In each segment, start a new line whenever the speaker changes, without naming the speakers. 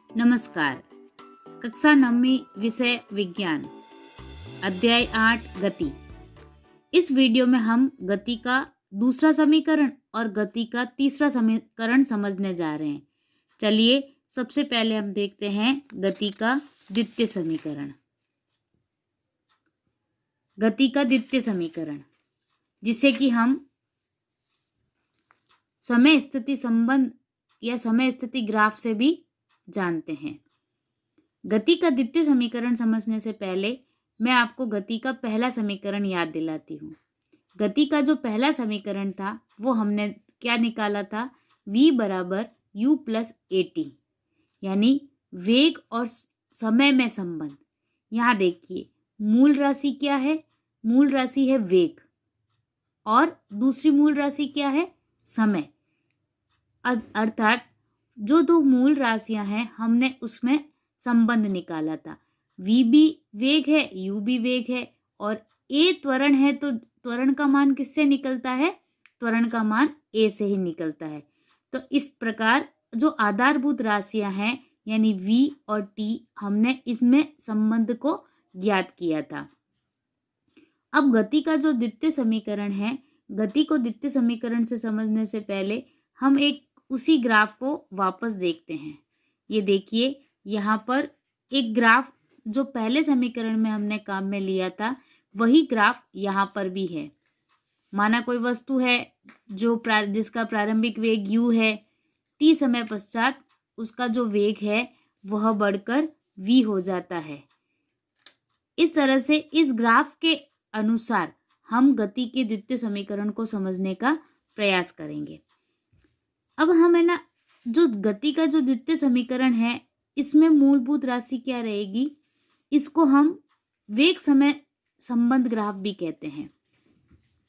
नमस्कार। कक्षा 9वीं विषय विज्ञान, अध्याय 8 गति। इस वीडियो में हम गति का दूसरा समीकरण और गति का तीसरा समीकरण समझने जा रहे हैं। चलिए सबसे पहले हम देखते हैं गति का द्वितीय समीकरण। गति का द्वितीय समीकरण जिसे कि हम समय स्थिति संबंध या समय स्थिति ग्राफ से भी जानते हैं। गति का द्वितीय समीकरण समझने से पहले मैं आपको गति का पहला समीकरण याद दिलाती हूँ। गति का जो पहला समीकरण था वो हमने क्या निकाला था, v बराबर u प्लस at, यानी वेग और समय में संबंध। यहाँ देखिए मूल राशि क्या है, मूल राशि है वेग और दूसरी मूल राशि क्या है, समय। अर्थात जो दो मूल राशियां हैं हमने उसमें संबंध निकाला था। v भी वेग है, u भी वेग है और a त्वरण है, तो त्वरण का मान किससे निकलता है, त्वरण का मान a से ही निकलता है। तो इस प्रकार जो आधारभूत राशियां हैं यानी v और t, हमने इसमें संबंध को ज्ञात किया था। अब गति का जो द्वितीय समीकरण है, गति को द्वितीय समीकरण से समझने से पहले हम एक उसी ग्राफ को वापस देखते हैं। ये देखिए यहाँ पर एक ग्राफ जो पहले समीकरण में हमने काम में लिया था वही ग्राफ यहाँ पर भी है। माना कोई वस्तु है जिसका प्रारंभिक वेग u है, t समय पश्चात उसका जो वेग है वह बढ़कर v हो जाता है। इस तरह से इस ग्राफ के अनुसार हम गति के द्वितीय समीकरण को समझने का प्रयास करेंगे। अब हम जो गति का जो द्वितीय समीकरण है इसमें मूलभूत राशि क्या रहेगी, इसको हम वेग समय संबंध ग्राफ भी कहते हैं।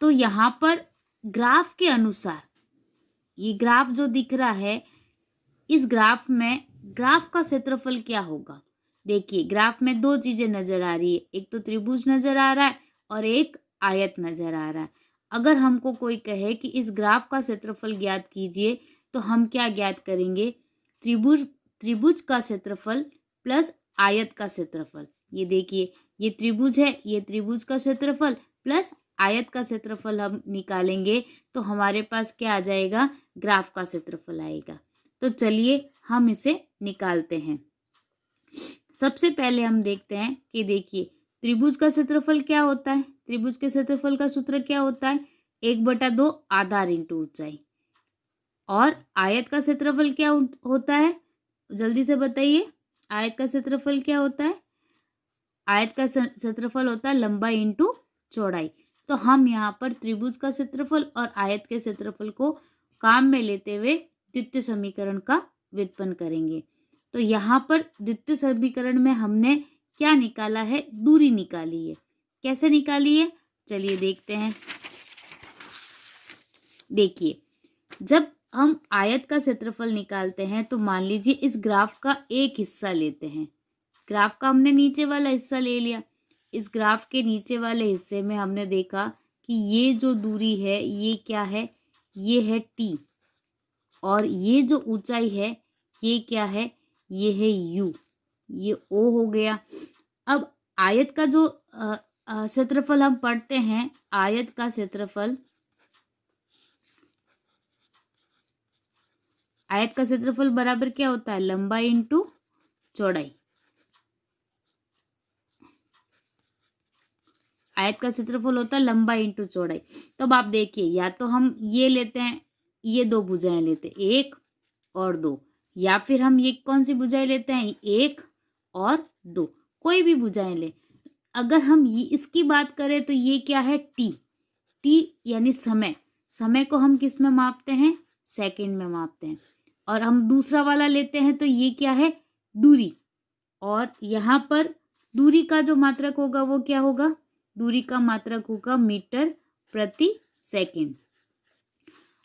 तो यहाँ पर ग्राफ के अनुसार ये ग्राफ जो दिख रहा है, इस ग्राफ में ग्राफ का क्षेत्रफल क्या होगा। देखिए ग्राफ में दो चीजें नजर आ रही है, एक तो त्रिभुज नजर आ रहा है और एक आयत नजर आ रहा है। अगर हमको कोई कहे कि इस ग्राफ का क्षेत्रफल ज्ञात कीजिए तो हम क्या ज्ञात करेंगे, त्रिभुज का क्षेत्रफल प्लस आयत का क्षेत्रफल। ये देखिए ये त्रिभुज है, ये त्रिभुज का क्षेत्रफल प्लस आयत का क्षेत्रफल हम निकालेंगे तो हमारे पास क्या आ जाएगा, ग्राफ का क्षेत्रफल आएगा। तो चलिए हम इसे निकालते हैं। सबसे पहले हम देखते हैं कि देखिए त्रिभुज का क्षेत्रफल क्या होता है। त्रिभुज के क्षेत्रफल का सूत्र क्या होता है, 1/2 आधार इंटू ऊंचाई। और आयत का क्षेत्रफल क्या होता है, जल्दी से बताइए, आयत का क्षेत्रफल क्या होता है, आयत का क्षेत्रफल होता है लंबाई इंटू चौड़ाई। तो हम यहाँ पर त्रिभुज का क्षेत्रफल और आयत के क्षेत्रफल को काम में लेते हुए द्वितीय समीकरण का व्युत्पन्न करेंगे। तो यहाँ पर द्वितीय समीकरण में हमने क्या निकाला है, दूरी निकाली है। कैसे निकाली है, चलिए देखते हैं। देखिए जब हम आयत का क्षेत्रफल निकालते हैं तो मान लीजिए इस ग्राफ का एक हिस्सा लेते हैं। ग्राफ का हमने नीचे वाला हिस्सा ले लिया। इस ग्राफ के नीचे वाले हिस्से में हमने देखा कि ये जो दूरी है ये क्या है, ये है t, और ये जो ऊंचाई है ये क्या है, ये है u, ये o हो गया। अब आयत का जो क्षेत्रफल हम पढ़ते हैं, आयत का क्षेत्रफल, आयत का क्षेत्रफल बराबर क्या होता है, लंबाई इंटू चौड़ाई। आयत का क्षेत्रफल होता है लंबाई इंटू चौड़ाई। तो अब आप देखिए या तो हम ये लेते हैं, ये दो भुजाएं लेते हैं, 1 और 2, या फिर हम ये कौन सी भुजाएं लेते हैं, 1 और 2, कोई भी भुजाएं ले। अगर हम इसकी बात करें तो ये क्या है, t यानी समय। समय को हम किस में मापते हैं, सेकंड में मापते हैं। और हम दूसरा वाला लेते हैं तो ये क्या है, दूरी। और यहाँ पर दूरी का जो मात्रक होगा वो क्या होगा, दूरी का मात्रक होगा मीटर प्रति सेकंड।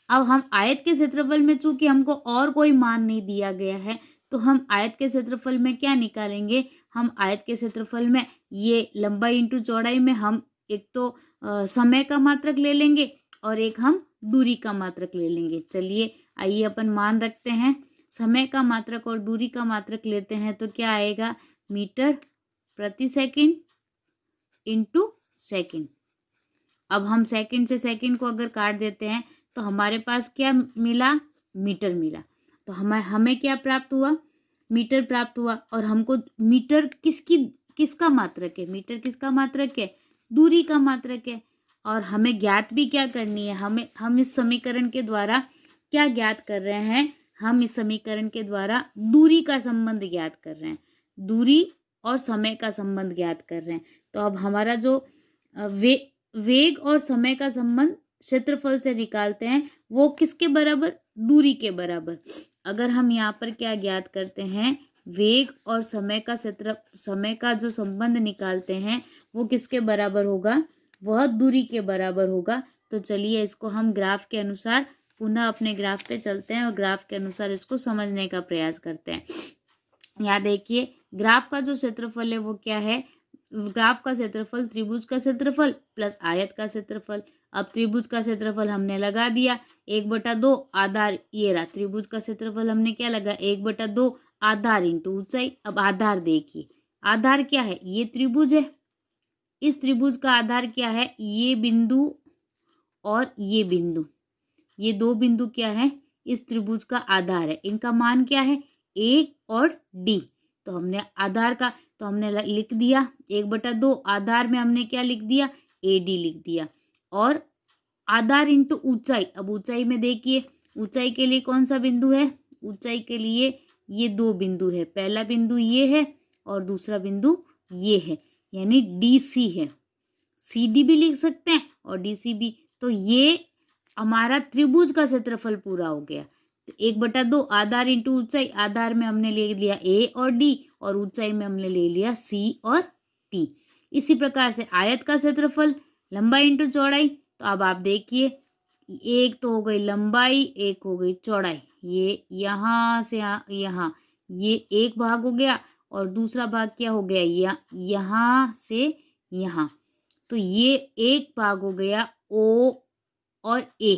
अब हम आयत के क्षेत्रफल में चूंकि हमको और कोई मान नहीं दिया गया है तो हम आयत के क्षेत्रफल में क्या निकालेंगे, हम आयत के क्षेत्रफल में ये लंबाई इंटू चौड़ाई में हम एक तो समय का मात्रक ले लेंगे और एक हम दूरी का मात्रक ले लेंगे। चलिए आइए अपन मान रखते हैं। समय का मात्रक और दूरी का मात्रक लेते हैं तो क्या आएगा, मीटर प्रति सेकंड इंटू सेकंड। अब हम सेकंड से सेकंड को अगर काट देते हैं तो हमारे पास क्या मिला, मीटर मिला। तो हमें क्या प्राप्त हुआ, मीटर प्राप्त हुआ। और हमको मीटर किसका मात्रक है, मीटर किसका मात्रक है, दूरी का मात्रक है। और हमें ज्ञात भी क्या करनी है, हम इस समीकरण के द्वारा क्या ज्ञात कर रहे हैं, हम इस समीकरण के द्वारा दूरी का संबंध ज्ञात कर रहे हैं, दूरी और समय का संबंध ज्ञात कर रहे हैं। तो अब हमारा जो वेग और समय का संबंध क्षेत्रफल से निकालते हैं वो किसके बराबर, दूरी के बराबर। अगर हम यहाँ पर क्या ज्ञात करते हैं, वेग और समय का जो संबंध निकालते हैं वो किसके बराबर होगा, वह दूरी के बराबर होगा। तो चलिए इसको हम ग्राफ के अनुसार पुनः अपने ग्राफ पे चलते हैं और ग्राफ के अनुसार इसको समझने का प्रयास करते हैं। यहाँ देखिए ग्राफ का जो क्षेत्रफल है वो क्या है, ग्राफ का क्षेत्रफल त्रिभुज का क्षेत्रफल प्लस आयत का क्षेत्रफल। अब त्रिभुज का क्षेत्रफल हमने लगा दिया 1/2 आधार, ये रहा त्रिभुज का क्षेत्रफल हमने क्या लगा 1/2 आधार इंटू ऊंचाई। अब आधार देखिए, आधार क्या है, ये त्रिभुज है, इस त्रिभुज का आधार क्या है, ये बिंदु और ये बिंदु, ये दो बिंदु क्या है, इस त्रिभुज का आधार है। इनका मान क्या है, ए और डी। तो हमने आधार का तो हमने लिख दिया 1/2, आधार में हमने क्या लिख दिया, ए डी लिख दिया। और आधार इंटू ऊंचाई, अब ऊंचाई में देखिए ऊंचाई के लिए कौन सा बिंदु है, ऊंचाई के लिए ये दो बिंदु है, पहला बिंदु ये है और दूसरा बिंदु ये है, यानी DC है। CD भी लिख सकते हैं और DC भी। तो ये हमारा त्रिभुज का क्षेत्रफल पूरा हो गया। तो 1/2 आधार इंटू ऊंचाई, आधार में हमने ले लिया A और D और ऊंचाई में हमने ले लिया C और T। इसी प्रकार से आयत का क्षेत्रफल लंबाई इंटू चौड़ाई। तो अब आप देखिए एक तो हो गई लंबाई, एक हो गई चौड़ाई, ये यहाँ से यहाँ ये एक भाग हो गया और दूसरा भाग क्या हो गया, यहाँ से यहाँ। तो ये एक भाग हो गया O और A,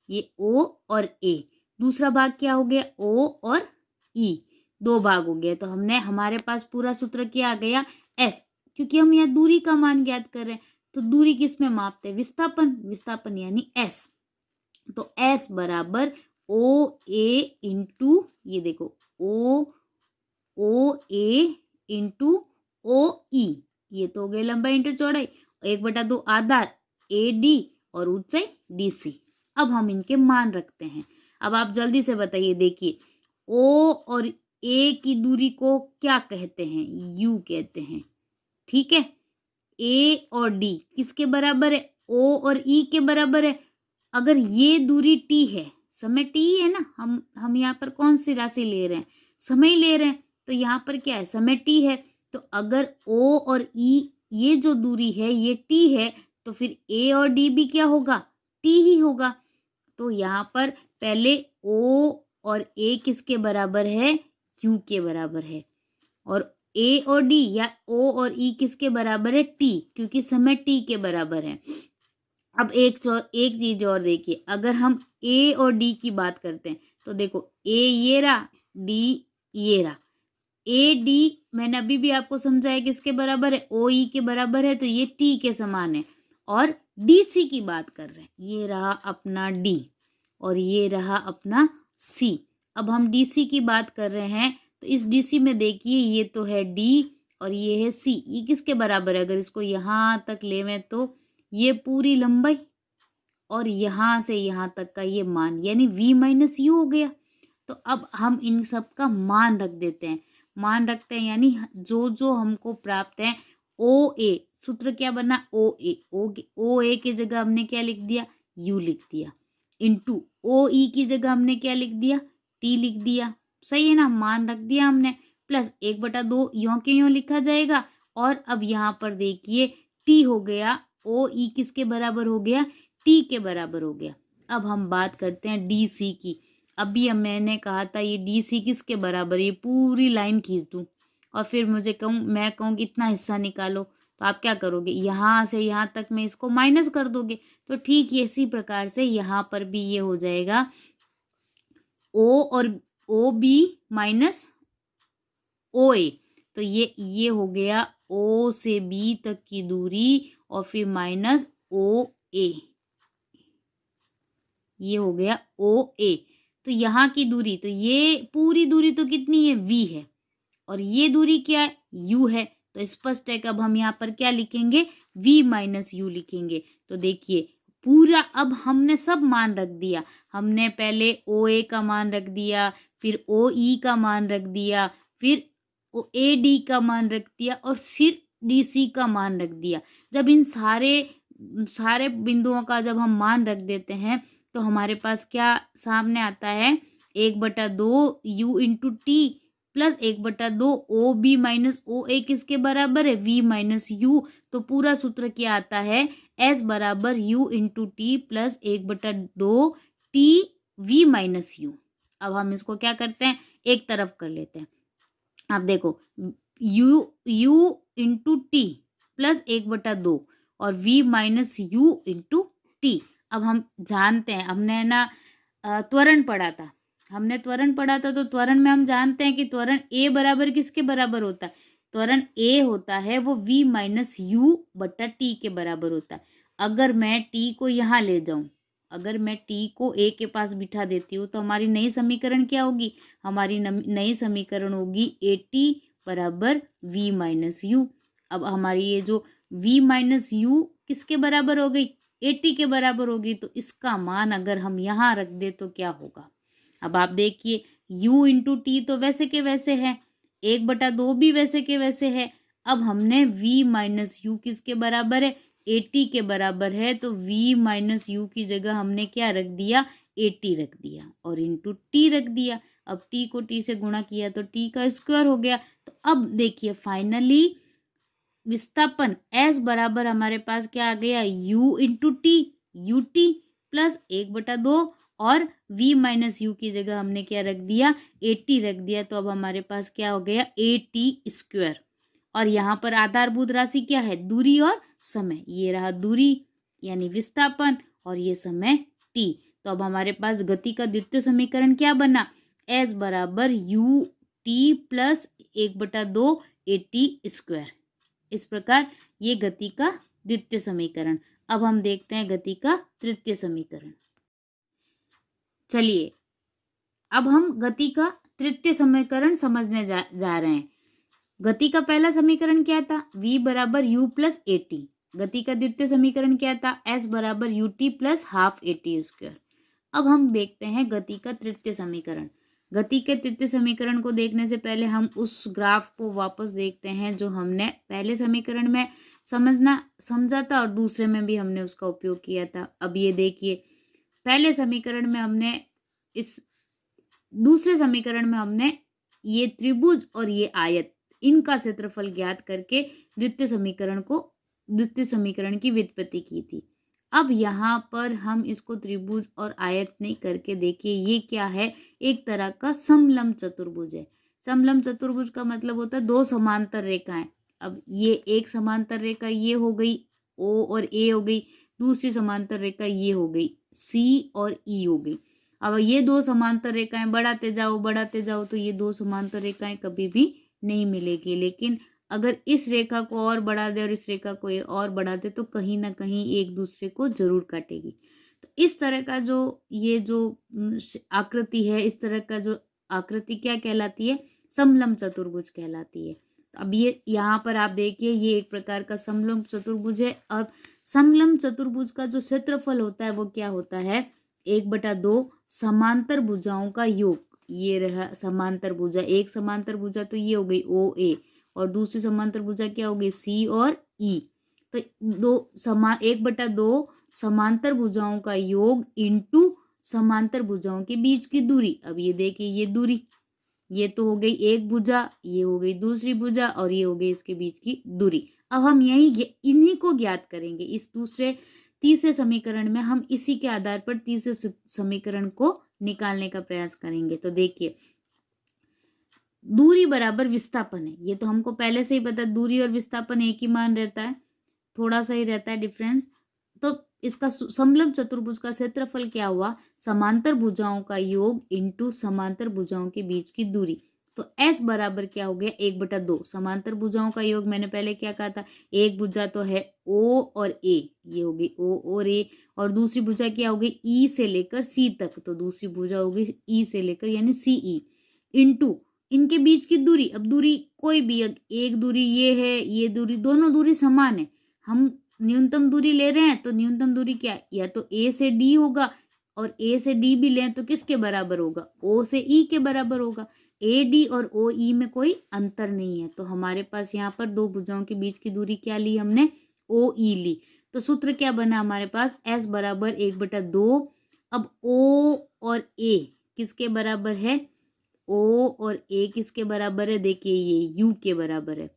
ये O और A। दूसरा भाग क्या हो गया, O और E, दो भाग हो गया। तो हमारे पास पूरा सूत्र क्या आ गया, S। क्योंकि हम यहाँ दूरी का मान ज्ञात कर रहे हैं तो दूरी किस में मापते हैं, विस्थापन यानी S। तो S बराबर OA इंटू, ये देखो OA इंटू OE, ये तो हो गई लंबाई इंटू चौड़ाई। 1/2 आधार AD और ऊंचाई DC। अब हम इनके मान रखते हैं। अब आप जल्दी से बताइए, देखिए O और A की दूरी को क्या कहते हैं, U कहते हैं, ठीक है। A और D किसके बराबर है, O और E के बराबर है। अगर ये दूरी T है, समय T है ना, हम यहाँ पर कौन सी राशि ले रहे हैं, समय ले रहे हैं। तो यहाँ पर क्या है, समय T है। तो अगर O और E ये जो दूरी है ये T है तो फिर A और D भी क्या होगा, T ही होगा। तो यहाँ पर पहले O और A किसके बराबर है, U के बराबर है। और A और D या O और E किसके बराबर है, T, क्योंकि समय T के बराबर है। अब एक चीज और देखिए, अगर हम A और D की बात करते हैं तो देखो A ये रहा, D ये रहा। AD मैंने अभी भी आपको समझाया किसके बराबर है, OE के बराबर है, तो ये T के समान है। और DC की बात कर रहे हैं, ये रहा अपना D और ये रहा अपना C। अब हम DC की बात कर रहे हैं तो इस DC में देखिए ये तो है D और ये है C, ये किसके बराबर है, अगर इसको यहाँ तक लेवें तो ये पूरी लंबाई और यहाँ से यहाँ तक का ये मान, यानी V माइनस U हो गया। तो अब हम इन सब का मान रख देते हैं, मान रखते हैं यानी जो हमको प्राप्त है। OA सूत्र क्या बना, OA की जगह हमने क्या लिख दिया, U लिख दिया, इंटू OE की जगह हमने क्या लिख दिया, T लिख दिया। सही है ना, मान रख दिया हमने, प्लस 1/2 यों के यों लिखा जाएगा। और अब यहाँ पर देखिए T हो गया, OE किसके बराबर हो गया, T के बराबर हो गया। अब हम बात करते हैं DC की। अभी मैंने कहा था ये DC किसके बराबर, ये पूरी लाइन खींच दूं और फिर मैं कहूँ कि इतना हिस्सा निकालो, तो आप क्या करोगे, यहाँ से यहाँ तक में इसको माइनस कर दोगे। तो ठीक इसी प्रकार से यहाँ पर भी ये हो जाएगा ओ बी माइनस ओ ए, तो ये हो गया ओ से बी तक की दूरी और फिर माइनस ओ ए, ये हो गया ओ ए। तो यहाँ की दूरी, तो ये पूरी दूरी तो कितनी है, v है, और ये दूरी क्या है, u है। तो स्पष्ट है कि अब हम यहाँ पर क्या लिखेंगे, v माइनस यू लिखेंगे। तो देखिए पूरा अब हमने सब मान रख दिया, हमने पहले ओ ए का मान रख दिया, फिर ओ ई का मान रख दिया, फिर ओ ए डी का मान रख दिया और फिर डी सी का मान रख दिया। जब इन सारे बिंदुओं का जब हम मान रख देते हैं तो हमारे पास क्या सामने आता है, 1/2 u into T plus 1/2 O B minus O A किसके बराबर है, v माइनस यू। तो पूरा सूत्र क्या आता है, s बराबर u into T plus 1/2 T v minus you. अब हम इसको क्या करते हैं, एक तरफ कर लेते हैं। अब देखो u इंटू टी प्लस 1/2 और v minus you into T. अब हम जानते हैं, हमने ना त्वरण पढ़ा था, तो त्वरण में हम जानते हैं कि त्वरण a बराबर किसके बराबर होता है, त्वरण a होता है वो v माइनस यू बटा टी के बराबर होता है। अगर मैं t को यहाँ ले जाऊं, अगर मैं t को a के पास बिठा देती हूँ तो हमारी नई समीकरण क्या होगी, हमारी नई समीकरण होगी at बराबर v माइनस यू। अब हमारी ये जो v माइनस यू किसके बराबर हो गई, 80 के बराबर होगी। तो इसका मान अगर हम यहाँ रख दे तो क्या होगा, अब आप देखिए u इंटू टी तो वैसे के वैसे है, 1/2 भी वैसे के वैसे है। अब हमने v माइनस यू किसके बराबर है, 80 के बराबर है, तो v माइनस यू की जगह हमने क्या रख दिया, 80 रख दिया और इंटू टी रख दिया। अब t को t से गुणा किया तो t का स्क्वायर हो गया। तो अब देखिए फाइनली विस्थापन s बराबर हमारे पास क्या आ गया, u into T, U T plus 1/2 और v माइनस यू की जगह हमने क्या रख दिया, 80 रख दिया। तो अब हमारे पास क्या हो गया, at स्क्वायर। और यहाँ पर आधारभूत राशि क्या है, दूरी और समय। ये रहा दूरी यानी विस्थापन और ये समय t। तो अब हमारे पास गति का द्वितीय समीकरण क्या बना, s बराबर u t plus 1/2 at square. इस प्रकार ये गति का द्वितीय समीकरण। अब हम देखते हैं गति का तृतीय समीकरण। चलिए अब हम गति का तृतीय समीकरण समझने जा रहे हैं। गति का पहला समीकरण क्या था, v बराबर u प्लस ए टी। गति का द्वितीय समीकरण क्या था, s बराबर U T plus half A T square. अब हम देखते हैं गति का तृतीय समीकरण। गति के तृतीय समीकरण को देखने से पहले हम उस ग्राफ को वापस देखते हैं जो हमने पहले समीकरण में समझा था और दूसरे में भी हमने उसका उपयोग किया था। अब ये देखिए पहले समीकरण में हमने, इस दूसरे समीकरण में हमने ये त्रिभुज और ये आयत, इनका क्षेत्रफल ज्ञात करके द्वितीय समीकरण की व्युत्पत्ति की थी। अब यहाँ पर हम इसको त्रिभुज और आयत नहीं करके देखिए ये क्या है, एक तरह का समलंब चतुर्भुज है। समलंब चतुर्भुज का मतलब होता है दो समांतर रेखाएं। अब ये एक समांतर रेखा ये हो गई O और A हो गई, दूसरी समांतर रेखा ये हो गई C और E हो गई। अब ये दो समांतर रेखाएं बढ़ाते जाओ तो ये दो समांतर रेखाएं कभी भी नहीं मिलेगी। लेकिन अगर इस रेखा को और बढ़ा दे और इस रेखा को और बढ़ा दे तो कहीं ना कहीं एक दूसरे को जरूर काटेगी। तो इस तरह का जो ये जो आकृति है, इस तरह का जो आकृति क्या कहलाती है, समलंब चतुर्भुज कहलाती है। अब ये यहाँ पर आप देखिए ये एक प्रकार का समलंब चतुर्भुज है। अब समलंब चतुर्भुज का जो क्षेत्रफल होता है वो क्या होता है, 1/2 समांतर भुजाओं का योग। ये रहा समांतर भुजा, एक समांतर भुजा तो ये हो गई OA और दूसरी समांतर भुजा क्या हो गई C और E। तो 1/2 समांतर भुजाओं का योग इंटू समांतर भुजाओं के बीच की दूरी। अब ये देखिए ये दूरी, ये तो हो गई एक भुजा, ये हो गई दूसरी भुजा और ये हो गई इसके बीच की दूरी। अब हम इन्हीं को ज्ञात करेंगे। इस तीसरे समीकरण में हम इसी के आधार पर तीसरे समीकरण को निकालने का प्रयास करेंगे। तो देखिए दूरी बराबर विस्थापन है, ये तो हमको पहले से ही पता, दूरी और विस्थापन एक ही मान रहता है, थोड़ा सा ही रहता है डिफरेंस। तो इसका समलंब चतुर्भुज का क्षेत्रफल क्या हुआ, समांतर भुजाओं का योग इंटू समांतर भुजाओं के बीच की दूरी। तो S बराबर क्या हो गया, 1/2। समांतर भुजाओं का योग मैंने पहले क्या कहा था, एक भुजा तो है O और A, ये हो गई O और A, और दूसरी भुजा क्या हो गई, E से लेकर C तक, तो दूसरी भुजा हो गई E से लेकर यानी CE, इंटू इनके बीच की दूरी। अब दूरी कोई भी, एक दूरी ये है, ये दूरी, दोनों दूरी समान है, हम न्यूनतम दूरी ले रहे हैं, तो न्यूनतम दूरी क्या है, या तो A से D होगा, और A से D भी लें तो किसके बराबर होगा, O से E के बराबर होगा। AD और OE में कोई अंतर नहीं है, तो हमारे पास यहाँ पर दो भुजाओं के बीच की दूरी क्या ली हमने, OE ली। तो सूत्र क्या बना हमारे पास, S बराबर 1/2। अब O और A किसके बराबर है, O और A किसके बराबर है, देखिए ये U के बराबर है,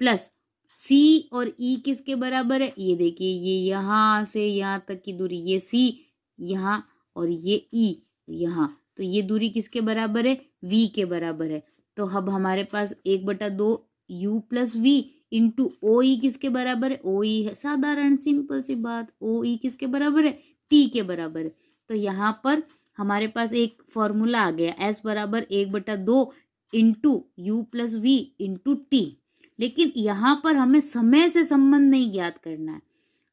प्लस C और E किसके बराबर है, ये देखिए ये यहाँ से यहाँ तक की दूरी, ये C यहाँ और ये E यहाँ, तो ये दूरी किसके बराबर है, V के बराबर है। तो अब हमारे पास 1/2 U plus V into OE किसके बराबर है, OE है, साधारण सिंपल सी बात, OE किसके बराबर है, T के बराबर है। तो यहाँ पर हमारे पास एक फॉर्मूला आ गया, S बराबर 1/2 into U plus V into T। लेकिन यहाँ पर हमें समय से संबंध नहीं ज्ञात करना है,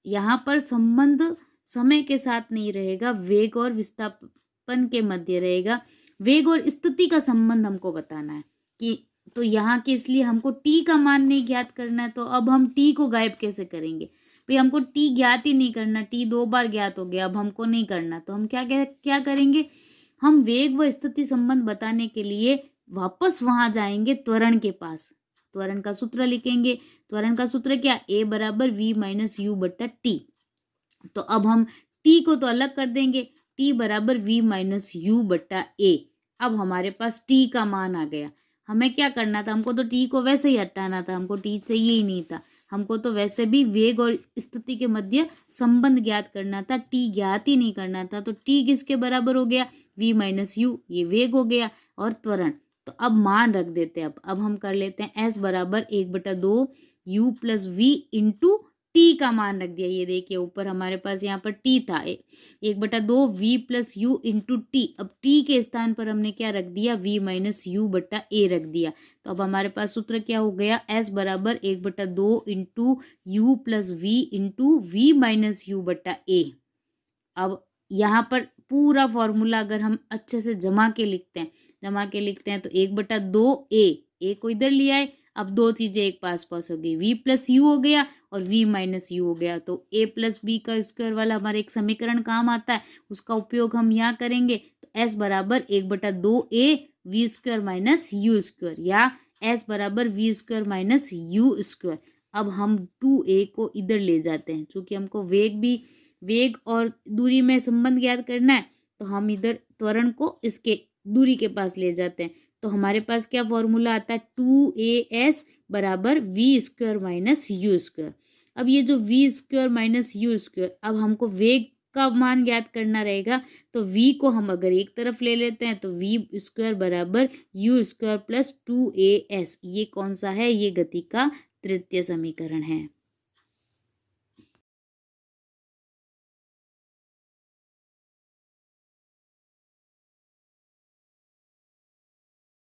यहाँ पर संबंध समय के साथ नहीं रहेगा, वेग और विस्थापन के मध्य रहेगा। वेग और स्थिति का संबंध हमको बताना है कि, तो यहाँ के इसलिए हमको t का मान नहीं ज्ञात करना है, तो अब हम t को गायब कैसे करेंगे भाई, हमको t ज्ञात ही नहीं करना, t 2 बार ज्ञात हो गया, अब हमको नहीं करना, तो हम क्या करेंगे, हम वेग व स्थिति संबंध बताने के लिए वापस वहां जाएंगे त्वरण के पास, त्वरण का सूत्र लिखेंगे। त्वरण का सूत्र क्या, a बराबर v माइनस यू बट्टा टी। तो अब हम t को तो अलग कर देंगे, t बराबर v माइनस यू बट्टा a। अब हमारे पास t का मान आ गया, हमें क्या करना था, हमको तो t को वैसे ही हटाना था, हमको t चाहिए ही नहीं था, हमको तो वैसे भी वेग और स्थिति के मध्य संबंध ज्ञात करना था, t ज्ञात ही नहीं करना था। तो t किसके बराबर हो गया, v माइनस यू, ये वेग हो गया, और त्वरण। तो अब मान रख देते हैं, अब हम कर लेते हैं S बराबर 1/2 U plus V into T का मान रख दिया, ये देखिए ऊपर हमारे पास यहाँ पर टी था, 1/2 V plus you into T. अब टी के स्थान पर हमने क्या रख दिया, V माइनस यू बट्टा ए रख दिया। तो अब हमारे पास सूत्र क्या हो गया, S बराबर 1/2 into u plus v into v minus u बट्टा ए। अब यहाँ पर पूरा फॉर्मूला अगर हम अच्छे से जमा के लिखते हैं तो 1/2 ए को इधर लिया है, अब दो चीजें एक पास हो गई, v प्लस यू हो गया और v माइनस यू हो गया। तो a प्लस बी का स्क्वायर वाला हमारा एक समीकरण काम आता है, उसका उपयोग हम यहाँ करेंगे। तो s बराबर 1/2 a v square minus u square, या s बराबर v square minus u square. अब हम 2a को इधर ले जाते हैं, चूंकि हमको वेग और दूरी में संबंध ज्ञात करना है, तो हम इधर त्वरण को इसके दूरी के पास ले जाते हैं। तो हमारे पास क्या फॉर्मूला आता है, 2as बराबर v square minus u square. अब ये जो v square minus u square, अब हमको वेग का मान ज्ञात करना रहेगा, तो v को हम अगर एक तरफ ले लेते हैं तो वी स्क्वायर बराबर यू स्क्वायर प्लस 2as। ये कौन सा है, ये गति का तृतीय समीकरण है।